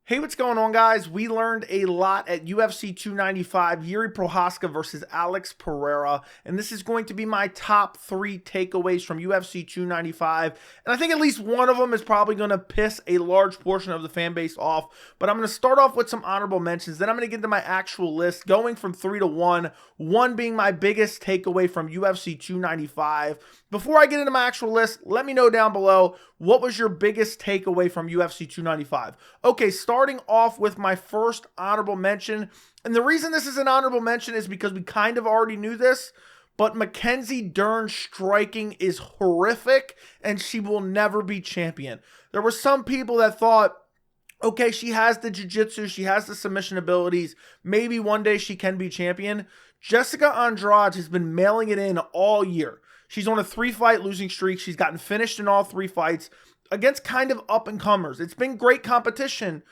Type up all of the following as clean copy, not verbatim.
Hey, what's going on, guys? We learned a lot at UFC 295, Jiri Prochazka versus Alex Pereira, and this is going to be my top 3 takeaways from UFC 295, and I think at least one of them is probably going to piss a large portion of the fan base off, but I'm going to start off with some honorable mentions, then I'm going to get into my actual list, going from 3 to 1, 1 being my biggest takeaway from UFC 295. Before I get into my actual list, let me know down below, what was your biggest takeaway from UFC 295? Okay, starting off with my first honorable mention, and the reason this is an honorable mention is because we kind of already knew this, but Mackenzie Dern's striking is horrific, and she will never be champion. There were some people that thought, okay, she has the jiu-jitsu, she has the submission abilities, maybe one day she can be champion. Jessica Andrade has been mailing it in all year. She's on a 3-fight losing streak. She's gotten finished in all 3 fights against kind of up-and-comers. It's been great competition,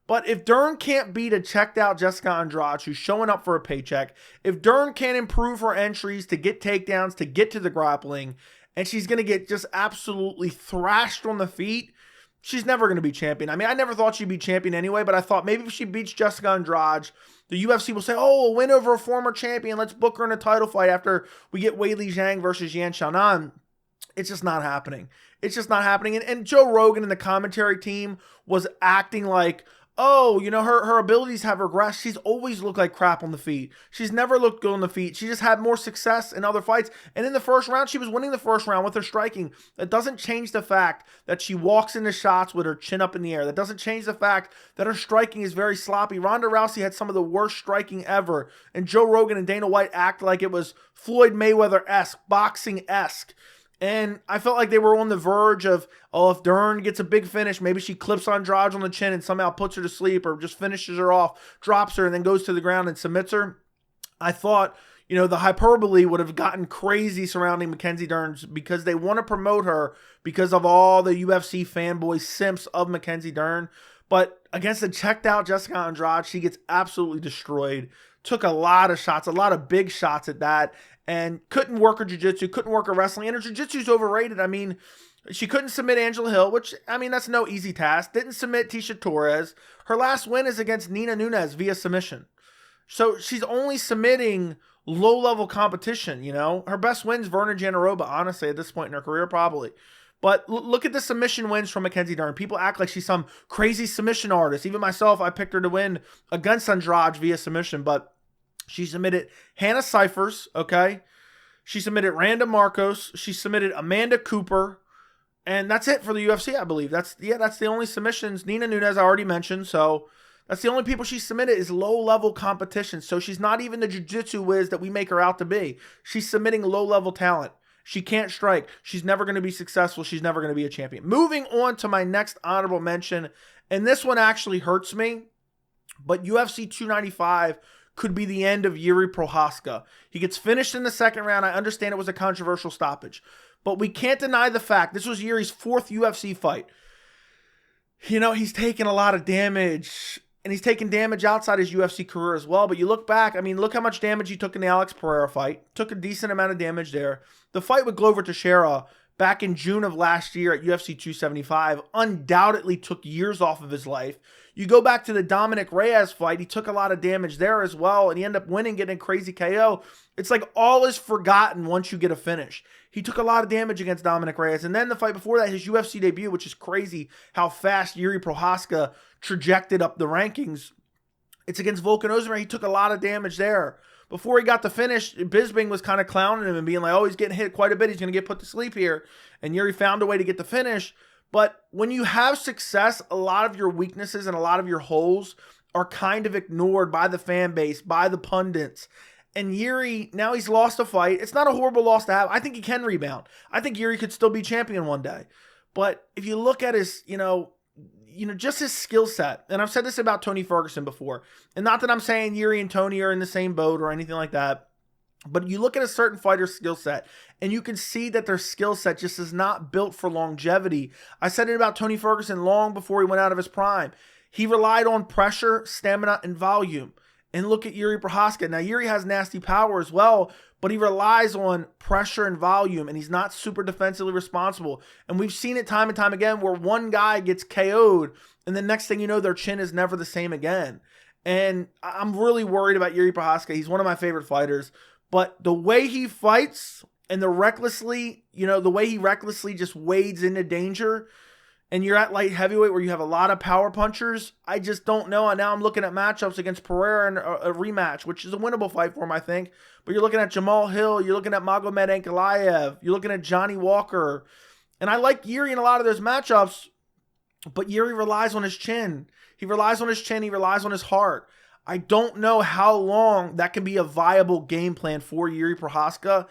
but if Dern can't beat a checked-out Jessica Andrade who's showing up for a paycheck, if Dern can't improve her entries to get takedowns, to get to the grappling, and she's going to get just absolutely thrashed on the feet, she's never going to be champion. I mean, I never thought she'd be champion anyway, but I thought maybe if she beats Jessica Andrade, the UFC will say, oh, a win over a former champion. Let's book her in a title fight after we get Weili Zhang versus Yan Xiaonan. It's just not happening. It's just not happening. And Joe Rogan and the commentary team was acting like, oh, you know, her abilities have regressed. She's always looked like crap on the feet. She's never looked good on the feet. She just had more success in other fights. And in the first round, she was winning the first round with her striking. That doesn't change the fact that she walks into shots with her chin up in the air. That doesn't change the fact that her striking is very sloppy. Ronda Rousey had some of the worst striking ever. And Joe Rogan and Dana White act like it was Floyd Mayweather-esque, boxing-esque. And I felt like they were on the verge of, oh, if Dern gets a big finish, maybe she clips Andrade on the chin and somehow puts her to sleep or just finishes her off, drops her, and then goes to the ground and submits her. I thought, you know, the hyperbole would have gotten crazy surrounding Mackenzie Dern because they want to promote her because of all the UFC fanboy simps of Mackenzie Dern. But against the checked out Jessica Andrade, she gets absolutely destroyed. Took a lot of shots, a lot of big shots at that, and couldn't work her jiu-jitsu, couldn't work her wrestling, and her jiu-jitsu is overrated. I mean, she couldn't submit Angela Hill, which, I mean, that's no easy task. Didn't submit Tisha Torres. Her last win is against Nina Nunes via submission. So she's only submitting low-level competition, you know. Her best win's Verna Janaroba, honestly, at this point in her career, probably. But look at the submission wins from Mackenzie Dern. People act like she's some crazy submission artist. Even myself, I picked her to win against Andrade via submission, but she submitted Hannah Cyphers, okay? She submitted Randa Marcos. She submitted Amanda Cooper. And that's it for the UFC, I believe. That's the only submissions. Nina Nunes I already mentioned, so that's the only people she submitted is low-level competition. So she's not even the jiu-jitsu whiz that we make her out to be. She's submitting low-level talent. She can't strike. She's never going to be successful. She's never going to be a champion. Moving on to my next honorable mention, and this one actually hurts me, but UFC 295 could be the end of Jiri Prochazka. He gets finished in the second round. I understand it was a controversial stoppage, but we can't deny the fact this was Jiri's 4th UFC fight. You know, he's taken a lot of damage, and he's taken damage outside his UFC career as well. But you look back, I mean, look how much damage he took in the Alex Pereira fight. Took a decent amount of damage there. The fight with Glover Teixeira back in June of last year at UFC 275 undoubtedly took years off of his life. You go back to the Dominic Reyes fight, he took a lot of damage there as well, and he ended up winning, getting a crazy KO. It's like all is forgotten once you get a finish. He took a lot of damage against Dominic Reyes, and then the fight before that, his UFC debut, which is crazy how fast Jiri Prochazka trajected up the rankings. It's against Volkan Ozdemir. He took a lot of damage there. Before he got the finish, Bisping was kind of clowning him and being like, oh, he's getting hit quite a bit. He's going to get put to sleep here. And Jiri found a way to get the finish. But when you have success, a lot of your weaknesses and a lot of your holes are kind of ignored by the fan base, by the pundits. And Jiri, now he's lost a fight. It's not a horrible loss to have. I think he can rebound. I think Jiri could still be champion one day. But if you look at his, you know, just his skill set, and I've said this about Tony Ferguson before, and not that I'm saying Jiri and Tony are in the same boat or anything like that, but you look at a certain fighter's skill set, and you can see that their skill set just is not built for longevity. I said it about Tony Ferguson long before he went out of his prime. He relied on pressure, stamina, and volume. and look at Jiri Prochazka. Now, Jiri has nasty power as well, but he relies on pressure and volume, and he's not super defensively responsible. And we've seen it time and time again where one guy gets KO'd, and the next thing you know, their chin is never the same again. And I'm really worried about Jiri Prochazka. He's one of my favorite fighters, but the way he fights and the way he recklessly just wades into danger, and you're at light heavyweight where you have a lot of power punchers, I just don't know. And now I'm looking at matchups against Pereira in a rematch, which is a winnable fight for him, I think. But you're looking at Jamal Hill, you're looking at Magomed Ankalaev, you're looking at Johnny Walker. And I like Jiri in a lot of those matchups, but Jiri relies on his chin. He relies on his chin, he relies on his heart. I don't know how long that can be a viable game plan for Jiri Prochazka.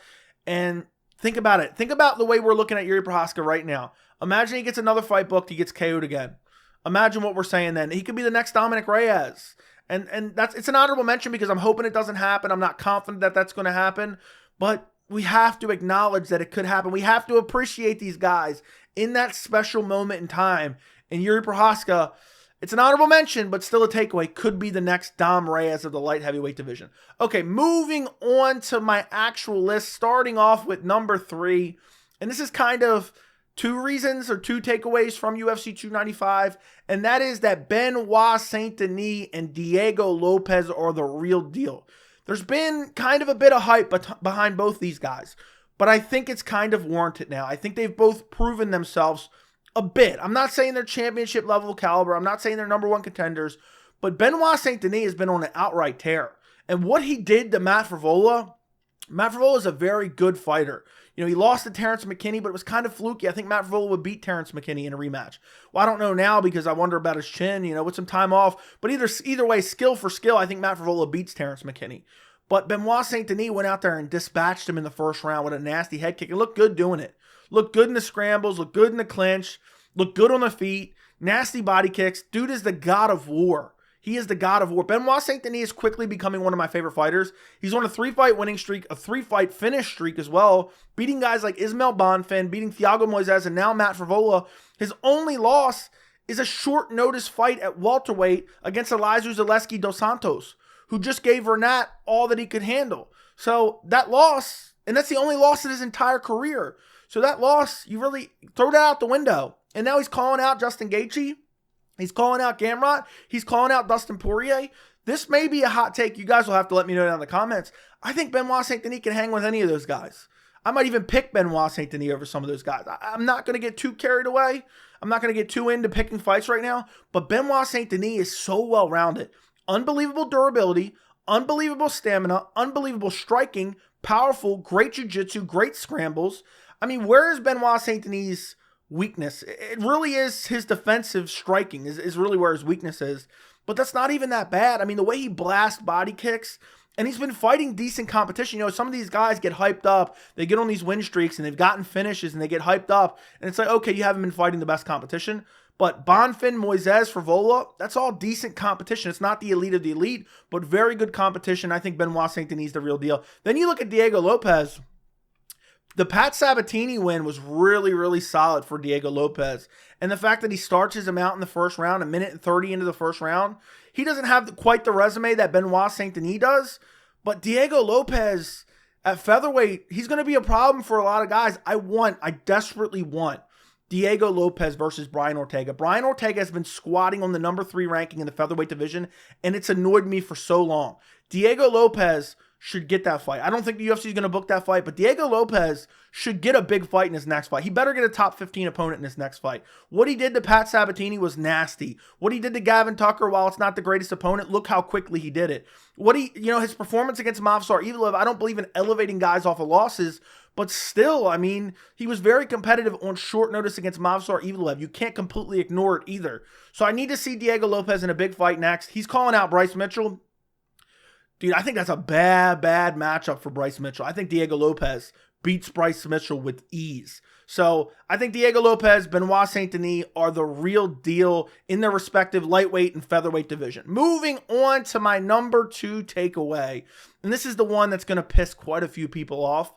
And think about it. Think about the way we're looking at Jiri Prochazka right now. Imagine he gets another fight booked, he gets KO'd again. Imagine what we're saying then. He could be the next Dominic Reyes. And it's an honorable mention because I'm hoping it doesn't happen. I'm not confident that that's going to happen. But we have to acknowledge that it could happen. We have to appreciate these guys in that special moment in time. And Jiri Prochazka, it's an honorable mention, but still a takeaway, could be the next Dom Reyes of the light heavyweight division. Okay, moving on to my actual list, starting off with number 3. And this is kind of two reasons or two takeaways from UFC 295, and that is that Benoit Saint-Denis and Diego Lopez are the real deal. There's been kind of a bit of hype behind both these guys, but I think it's kind of warranted now. I think they've both proven themselves a bit. I'm not saying they're championship level caliber. I'm not saying they're number 1 contenders, but Benoit Saint-Denis has been on an outright tear. And what he did to Matt Frevola is a very good fighter. You know, he lost to Terrence McKinney, but it was kind of fluky. I think Matt Frevola would beat Terrence McKinney in a rematch. Well, I don't know now because I wonder about his chin, with some time off. But either way, skill for skill, I think Matt Frevola beats Terrence McKinney. But Benoit Saint-Denis went out there and dispatched him in the first round with a nasty head kick. It looked good doing it. Looked good in the scrambles, looked good in the clinch, looked good on the feet, nasty body kicks. Dude is the god of war. He is the god of war. Benoit Saint-Denis is quickly becoming one of my favorite fighters. He's on a 3-fight winning streak, a 3-fight finish streak as well, beating guys like Ismael Bonfim, beating Thiago Moises, and now Matt Frevola. His only loss is a short notice fight at welterweight against Elizeu Zaleski dos Santos, who just gave Renat all that he could handle. So that loss, and that's the only loss in his entire career. So that loss, you really throw that out the window. And now he's calling out Justin Gaethje. He's calling out Gamrot. He's calling out Dustin Poirier. This may be a hot take. You guys will have to let me know down in the comments. I think Benoit Saint-Denis can hang with any of those guys. I might even pick Benoit Saint-Denis over some of those guys. I'm not going to get too carried away. I'm not going to get too into picking fights right now. But Benoit Saint-Denis is so well-rounded. Unbelievable durability, unbelievable stamina, unbelievable striking, powerful, great jiu-jitsu, great scrambles. I mean, where is Benoit Saint-Denis' weakness? It really is his defensive striking is really where his weakness is. But that's not even that bad. I mean, the way he blasts body kicks, and he's been fighting decent competition. Some of these guys get hyped up. They get on these win streaks, and they've gotten finishes, and they get hyped up. And it's like, okay, you haven't been fighting the best competition. But Bonfim, Moises, Frevola, that's all decent competition. It's not the elite of the elite, but very good competition. I think Benoit Saint-Denis is the real deal. Then you look at Diego Lopez. The Pat Sabatini win was really, really solid for Diego Lopez. And the fact that he starches him out in the first round, a minute and 30 into the first round, he doesn't have quite the resume that Benoit Saint-Denis does. But Diego Lopez at featherweight, he's going to be a problem for a lot of guys. I desperately want Diego Lopez versus Brian Ortega. Brian Ortega has been squatting on the number 3 ranking in the featherweight division, and it's annoyed me for so long. Diego Lopez should get that fight. I don't think the UFC is going to book that fight, but Diego Lopez should get a big fight in his next fight. He better get a top 15 opponent in his next fight. What he did to Pat Sabatini was nasty. What he did to Gavin Tucker, while it's not the greatest opponent, look how quickly he did it. His performance against Movsar Evloev, I don't believe in elevating guys off of losses, but still, I mean, he was very competitive on short notice against Movsar Evloev. You can't completely ignore it either. So I need to see Diego Lopez in a big fight next. He's calling out Bryce Mitchell. Dude, I think that's a bad matchup for Bryce Mitchell. I think Diego Lopez beats Bryce Mitchell with ease. So I think Diego Lopez, Benoit Saint-Denis are the real deal in their respective lightweight and featherweight division. Moving on to my number 2 takeaway. And this is the one that's going to piss quite a few people off.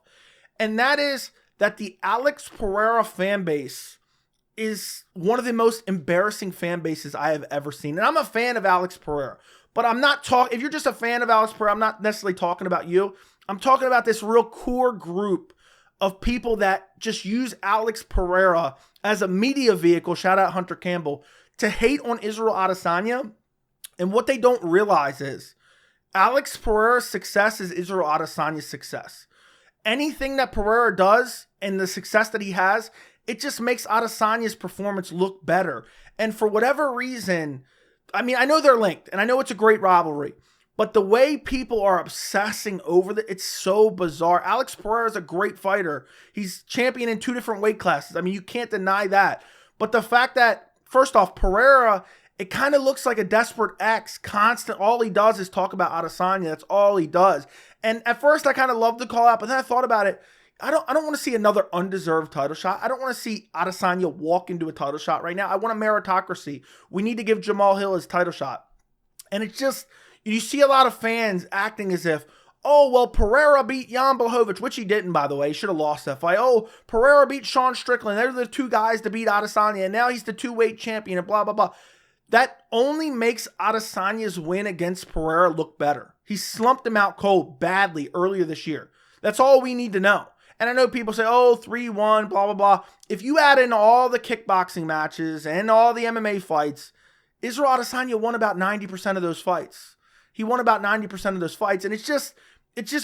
And that is that the Alex Pereira fan base is one of the most embarrassing fan bases I have ever seen. And I'm a fan of Alex Pereira, but I'm not talking, if you're just a fan of Alex Pereira, I'm not necessarily talking about you. I'm talking about this real core group of people that just use Alex Pereira as a media vehicle, shout out Hunter Campbell, to hate on Israel Adesanya. And what they don't realize is Alex Pereira's success is Israel Adesanya's success. Anything that Pereira does and the success that he has, it just makes Adesanya's performance look better. And for whatever reason, I mean, I know they're linked, and I know it's a great rivalry, but the way people are obsessing over it's so bizarre. Alex Pereira is a great fighter. He's champion in 2 different weight classes. I mean, you can't deny that. But the fact that, first off, Pereira, it kind of looks like a desperate ex. All he does is talk about Adesanya. That's all he does. And at first, I kind of loved the call out, but then I thought about it. I don't want to see another undeserved title shot. I don't want to see Adesanya walk into a title shot right now. I want a meritocracy. We need to give Jamal Hill his title shot. And it's just, you see a lot of fans acting as if, oh, well, Pereira beat Jan Blachowicz, which he didn't, by the way. He should have lost that fight. Oh, Pereira beat Sean Strickland. They're the 2 guys to beat Adesanya, and now he's the 2-weight champion, and blah, blah, blah. That only makes Adesanya's win against Pereira look better. He slumped him out cold badly earlier this year. That's all we need to know. And I know people say, oh, 3-1, blah, blah, blah. If you add in all the kickboxing matches and all the MMA fights, Israel Adesanya won about 90% of those fights. He won about 90% of those fights. And it's just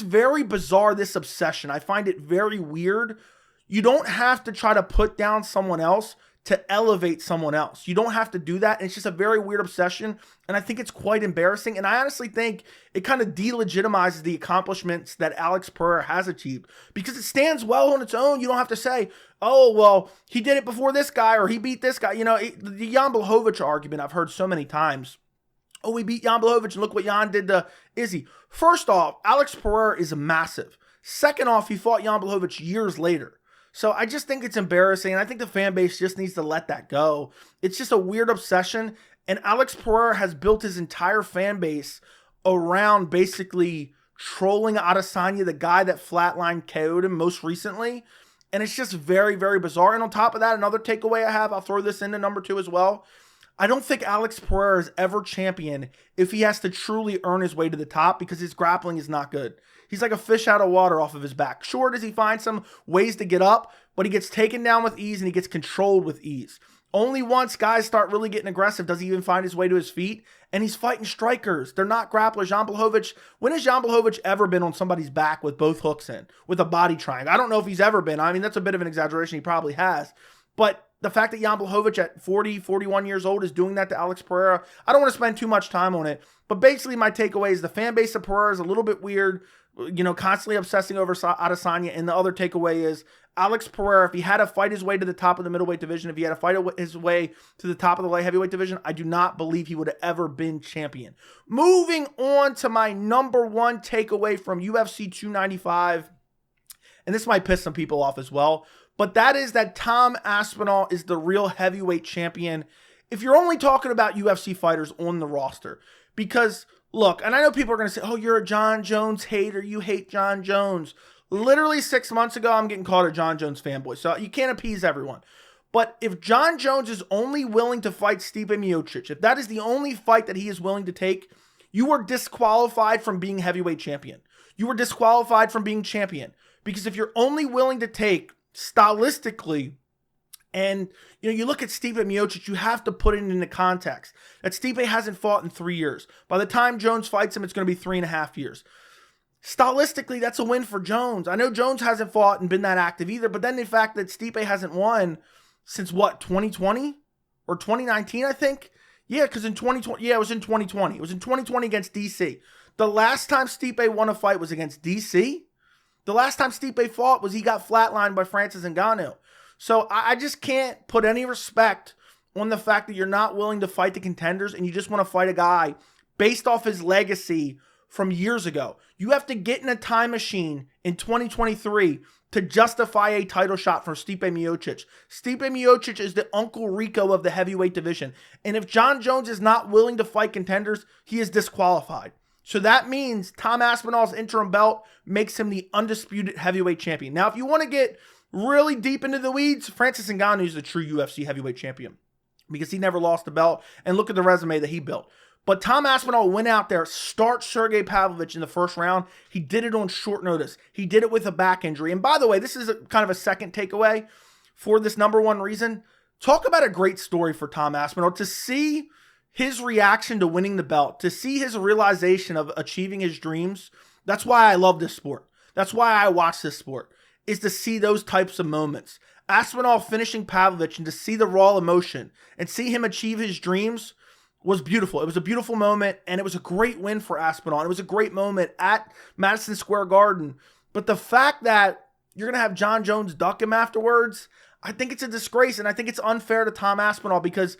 very bizarre, this obsession. I find it very weird. You don't have to try to put down someone else to elevate someone else. You don't have to do that. And it's just a very weird obsession. And I think it's quite embarrassing. And I honestly think it kind of delegitimizes the accomplishments that Alex Pereira has achieved, because it stands well on its own. You don't have to say, oh, well, he did it before this guy or he beat this guy. You know, the Jan Blachowicz argument I've heard so many times. Oh, we beat Jan Blachowicz and look what Jan did to Izzy. First off, Alex Pereira is massive. Second off, he fought Jan Blachowicz years later. So I just think it's embarrassing, and I think the fan base just needs to let that go. It's just a weird obsession, and Alex Pereira has built his entire fan base around basically trolling Adesanya, the guy that flatline KO'd him most recently, and it's just very, very bizarre. And on top of that, another takeaway I have, I'll throw this into number 2 as well. I don't think Alex Pereira is ever champion if he has to truly earn his way to the top, because his grappling is not good. He's like a fish out of water off of his back. Sure, does he find some ways to get up, but he gets taken down with ease and he gets controlled with ease. Only once guys start really getting aggressive does he even find his way to his feet, and he's fighting strikers. They're not grapplers. Jan Blachowicz, when has Jan Blachowicz ever been on somebody's back with both hooks in, with a body triangle? I don't know if he's ever been. I mean, that's a bit of an exaggeration. He probably has. But the fact that Jan Blachowicz at 40, 41 years old is doing that to Alex Pereira, I don't want to spend too much time on it. But basically my takeaway is the fan base of Pereira is a little bit weird, you know, constantly obsessing over Adesanya. And the other takeaway is Alex Pereira, if he had to fight his way to the top of the middleweight division, if he had to fight his way to the top of the light heavyweight division, I do not believe he would have ever been champion. Moving on to my number 1 takeaway from UFC 295, and this might piss some people off as well, but that is that Tom Aspinall is the real heavyweight champion if you're only talking about UFC fighters on the roster. Because, look, and I know people are going to say, oh, you're a Jon Jones hater, you hate Jon Jones. Literally 6 months ago, I'm getting called a Jon Jones fanboy, so you can't appease everyone. But if Jon Jones is only willing to fight Stipe Miocic, if that is the only fight that he is willing to take, you are disqualified from being heavyweight champion. You are disqualified from being champion. Because if you're only willing to take stylistically, and you look at Stipe Miocic, you have to put it into context that Stipe hasn't fought in 3 years. By the time Jones fights him, it's going to be 3.5 years. Stylistically, that's a win for Jones. I know Jones hasn't fought and been that active either, but then the fact that Stipe hasn't won since what, 2020 or 2019, I think? Yeah, because in 2020, yeah, it was in 2020. It was in 2020 against DC. The last time Stipe won a fight was against DC. The last time Stipe fought was he got flatlined by Francis Ngannou. So I just can't put any respect on the fact that you're not willing to fight the contenders and you just want to fight a guy based off his legacy from years ago. You have to get in a time machine in 2023 to justify a title shot from Stipe Miocic. Stipe Miocic is the Uncle Rico of the heavyweight division. And if Jon Jones is not willing to fight contenders, he is disqualified. So that means Tom Aspinall's interim belt makes him the undisputed heavyweight champion. Now, if you want to get really deep into the weeds, Francis Ngannou is the true UFC heavyweight champion because he never lost the belt. And look at the resume that he built. But Tom Aspinall went out there, start Sergei Pavlovich in the first round. He did it on short notice. He did it with a back injury. And by the way, this is kind of a second takeaway for this number one reason. Talk about a great story for Tom Aspinall. To see his reaction to winning the belt, to see his realization of achieving his dreams, that's why I love this sport. That's why I watch this sport, is to see those types of moments. Aspinall finishing Pavlovich and to see the raw emotion and see him achieve his dreams was beautiful. It was a beautiful moment, and it was a great win for Aspinall. It was a great moment at Madison Square Garden. But the fact that you're going to have Jon Jones duck him afterwards, I think it's a disgrace, and I think it's unfair to Tom Aspinall because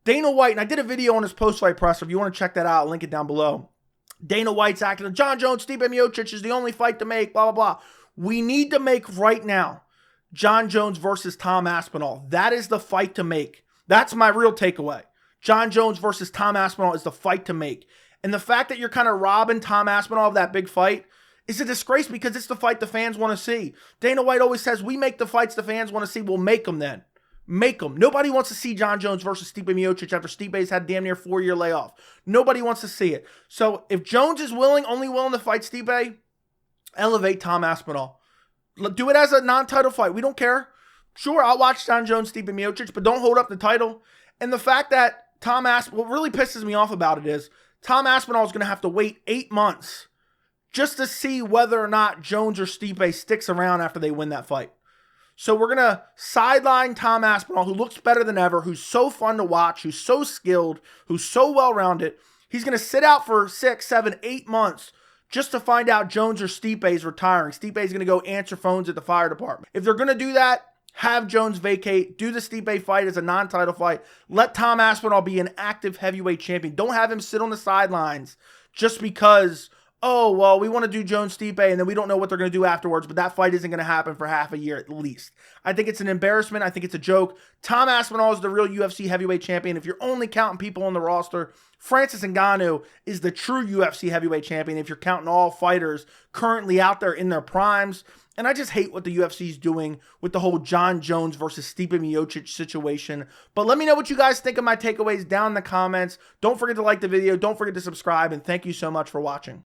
Dana White, and I did a video on his post-fight presser. If you want to check that out, I'll link it down below. Dana White's acting, Jon Jones, Stipe Miocic is the only fight to make, blah, blah, blah. We need to make right now Jon Jones versus Tom Aspinall. That is the fight to make. That's my real takeaway. Jon Jones versus Tom Aspinall is the fight to make. And the fact that you're kind of robbing Tom Aspinall of that big fight is a disgrace because it's the fight the fans want to see. Dana White always says, we make the fights the fans want to see. We'll make them then. Make them. Nobody wants to see Jon Jones versus Stipe Miocic after Stipe's had damn near 4-year layoff. Nobody wants to see it. So if Jones is only willing to fight Stipe, elevate Tom Aspinall. Do it as a non-title fight. We don't care. Sure, I'll watch Jon Jones, Stipe Miocic, but don't hold up the title. And the fact that what really pisses me off about it is Tom Aspinall is going to have to wait 8 months just to see whether or not Jones or Stipe sticks around after they win that fight. So we're going to sideline Tom Aspinall, who looks better than ever, who's so fun to watch, who's so skilled, who's so well-rounded. He's going to sit out for 6, 7, 8 months just to find out Jones or Stipe is retiring. Stipe is going to go answer phones at the fire department. If they're going to do that, have Jones vacate, do the Stipe fight as a non-title fight. Let Tom Aspinall be an active heavyweight champion. Don't have him sit on the sidelines just because, oh, well, we want to do Jones Stipe and then we don't know what they're going to do afterwards, but that fight isn't going to happen for half a year at least. I think it's an embarrassment. I think it's a joke. Tom Aspinall is the real UFC heavyweight champion. If you're only counting people on the roster, Francis Ngannou is the true UFC heavyweight champion if you're counting all fighters currently out there in their primes. And I just hate what the UFC is doing with the whole Jon Jones versus Stipe Miocic situation. But let me know what you guys think of my takeaways down in the comments. Don't forget to like the video. Don't forget to subscribe. And thank you so much for watching.